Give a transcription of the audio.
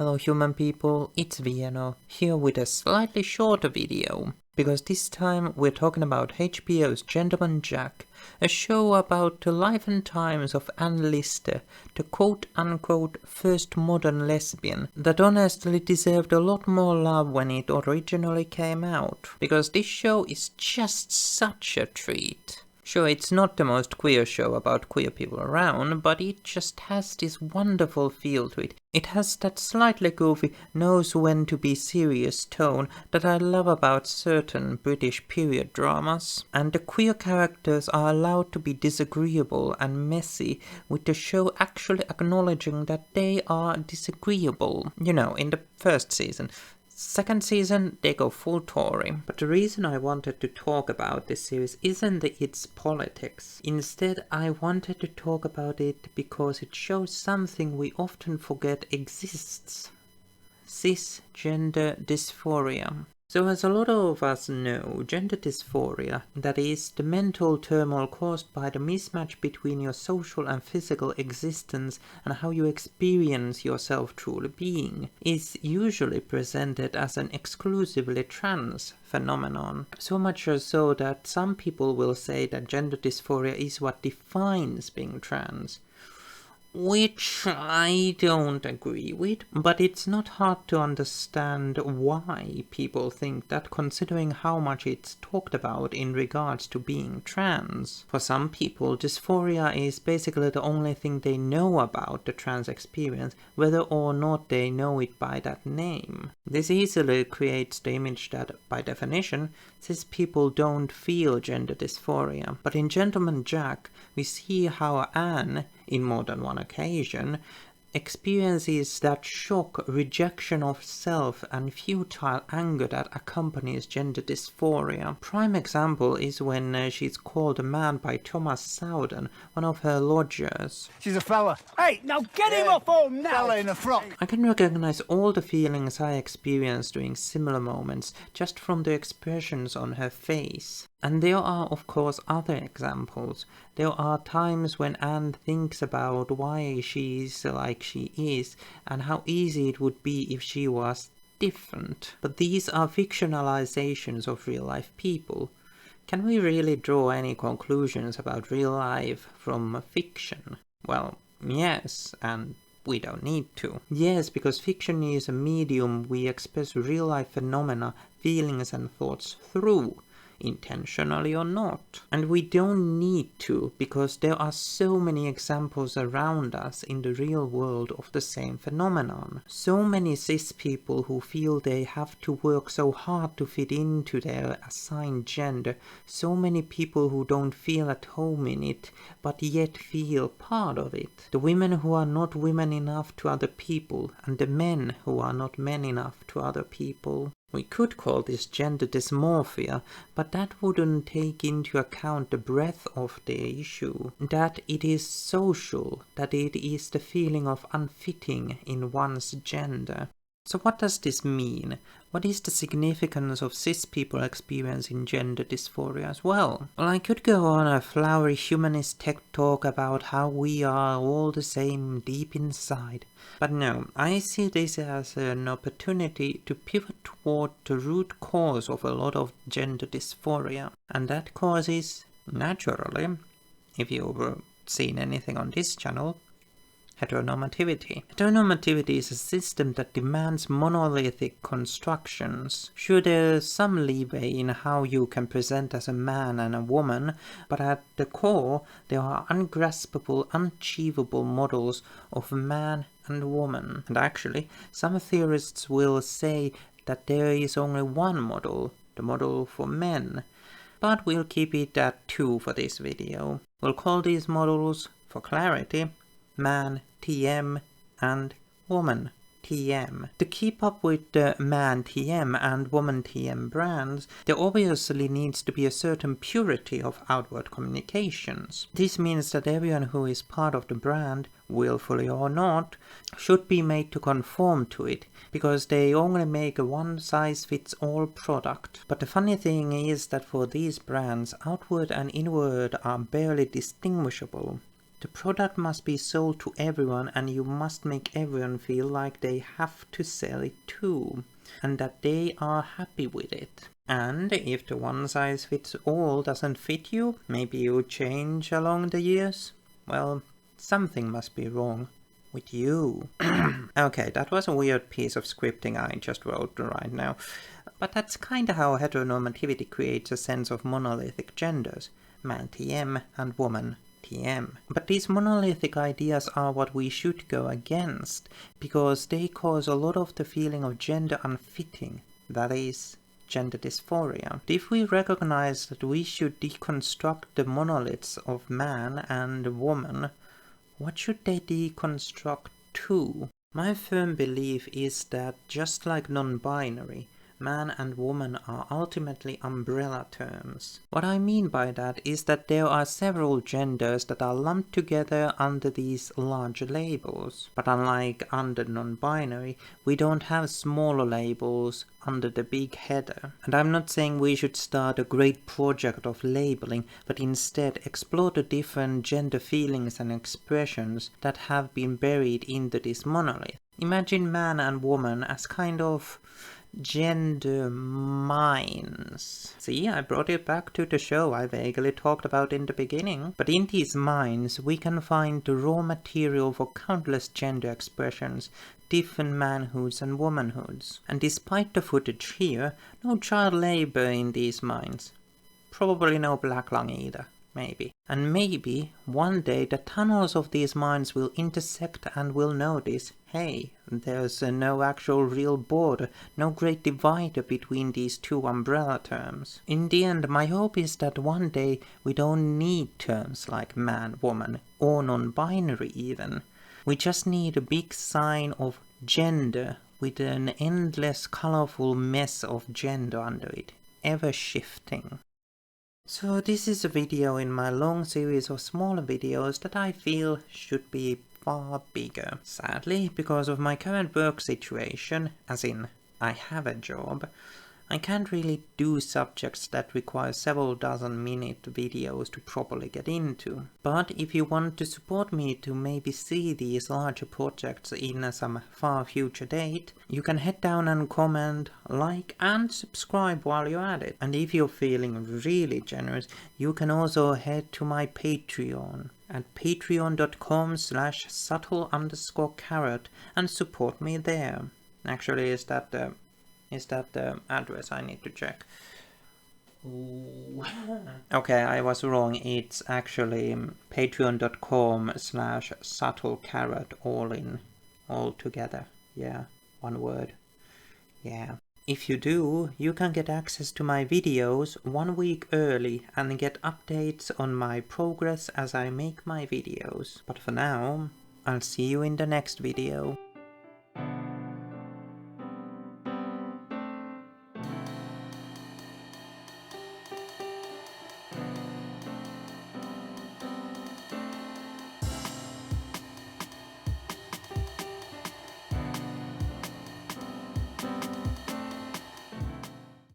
Hello human people, it's Vieno, here with a slightly shorter video, because this time we're talking about HBO's Gentleman Jack, a show about the life and times of Anne Lister, the quote-unquote first modern lesbian, that honestly deserved a lot more love when it originally came out, because this show is just such a treat. Sure, it's not the most queer show about queer people around, but it just has this wonderful feel to it. It has that slightly goofy, knows when to be serious tone that I love about certain British period dramas. And the queer characters are allowed to be disagreeable and messy, with the show actually acknowledging that they are disagreeable. You know, in the first season. Second season, they go full Tory. But the reason I wanted to talk about this series isn't its politics. Instead, I wanted to talk about it because it shows something we often forget exists. Cisgender dysphoria. So as a lot of us know, gender dysphoria, that is, the mental turmoil caused by the mismatch between your social and physical existence and how you experience yourself truly being, is usually presented as an exclusively trans phenomenon. So much so that some people will say that gender dysphoria is what defines being trans. Which I don't agree with, but it's not hard to understand why people think that, considering how much it's talked about in regards to being trans. For some people, dysphoria is basically the only thing they know about the trans experience, whether or not they know it by that name. This easily creates the image that, by definition, cis people don't feel gender dysphoria. But in Gentleman Jack, we see how Anne, in more than one occasion, experiences that shock, rejection of self, and futile anger that accompanies gender dysphoria. Prime example is when she's called a man by Thomas Sowden, one of her lodgers. She's a fella. Hey, now get him off home now! Fella in a frock. I can recognize all the feelings I experienced during similar moments just from the expressions on her face. And there are, of course, other examples. There are times when Anne thinks about why she is like she is, and how easy it would be if she was different. But these are fictionalizations of real-life people. Can we really draw any conclusions about real life from fiction? Well, yes, and we don't need to. Yes, because fiction is a medium we express real-life phenomena, feelings and thoughts through, intentionally or not. And we don't need to, because there are so many examples around us in the real world of the same phenomenon. So many cis people who feel they have to work so hard to fit into their assigned gender, so many people who don't feel at home in it, but yet feel part of it. The women who are not women enough to other people, and the men who are not men enough to other people. We could call this gender dysmorphia, but that wouldn't take into account the breadth of the issue. That it is social, that it is the feeling of unfitting in one's gender. So what does this mean? What is the significance of cis people experiencing gender dysphoria as well? Well, I could go on a flowery humanist tech talk about how we are all the same deep inside. But no, I see this as an opportunity to pivot toward the root cause of a lot of gender dysphoria. And that cause is, naturally, if you've seen anything on this channel, heteronormativity. Heteronormativity is a system that demands monolithic constructions. Sure, there's some leeway in how you can present as a man and a woman, but at the core, there are ungraspable, unachievable models of man and woman. And actually, some theorists will say that there is only one model, the model for men. But we'll keep it at 2 for this video. We'll call these models, for clarity, man TM and woman TM. To keep up with the man TM and woman TM brands, there obviously needs to be a certain purity of outward communications. This means that everyone who is part of the brand, willfully or not, should be made to conform to it, because they only make a one-size-fits-all product. But the funny thing is that for these brands, outward and inward are barely distinguishable. The product must be sold to everyone and you must make everyone feel like they have to sell it too, and that they are happy with it. And if the one size fits all doesn't fit you, maybe you change along the years, well, something must be wrong with you. Okay, that was a weird piece of scripting I just wrote right now. But that's kinda how heteronormativity creates a sense of monolithic genders. Man TM and woman TM. But these monolithic ideas are what we should go against, because they cause a lot of the feeling of gender unfitting, that is, gender dysphoria. If we recognize that we should deconstruct the monoliths of man and woman, what should they deconstruct to? My firm belief is that just like non-binary, man and woman are ultimately umbrella terms. What I mean by that is that there are several genders that are lumped together under these large labels. But unlike under non-binary, we don't have smaller labels under the big header. And I'm not saying we should start a great project of labeling, but instead explore the different gender feelings and expressions that have been buried into this monolith. Imagine man and woman as kind of gender minds. See, I brought it back to the show I vaguely talked about in the beginning. But in these minds, we can find the raw material for countless gender expressions, different manhoods and womanhoods. And despite the footage here, no child labor in these minds. Probably no black lung either. Maybe. And maybe one day the tunnels of these minds will intersect and we'll notice, hey, there's no actual real border, no great divider between these two umbrella terms. In the end, my hope is that one day we don't need terms like man, woman, or non-binary even. We just need a big sign of gender with an endless colorful mess of gender under it, ever shifting. So this is a video in my long series of smaller videos that I feel should be far bigger. Sadly, because of my current work situation, as in I have a job, I can't really do subjects that require several dozen-minute videos to properly get into. But if you want to support me to maybe see these larger projects in some far future date, you can head down and comment, like and subscribe while you're at it. And if you're feeling really generous, you can also head to my Patreon at patreon.com/subtle_carrot and support me there. Actually, is that the address I need to check? Ooh. Okay, I was wrong. It's actually patreon.com/subtlecarrot all together. Yeah, one word. Yeah. If you do, you can get access to my videos 1 week early and get updates on my progress as I make my videos. But for now, I'll see you in the next video.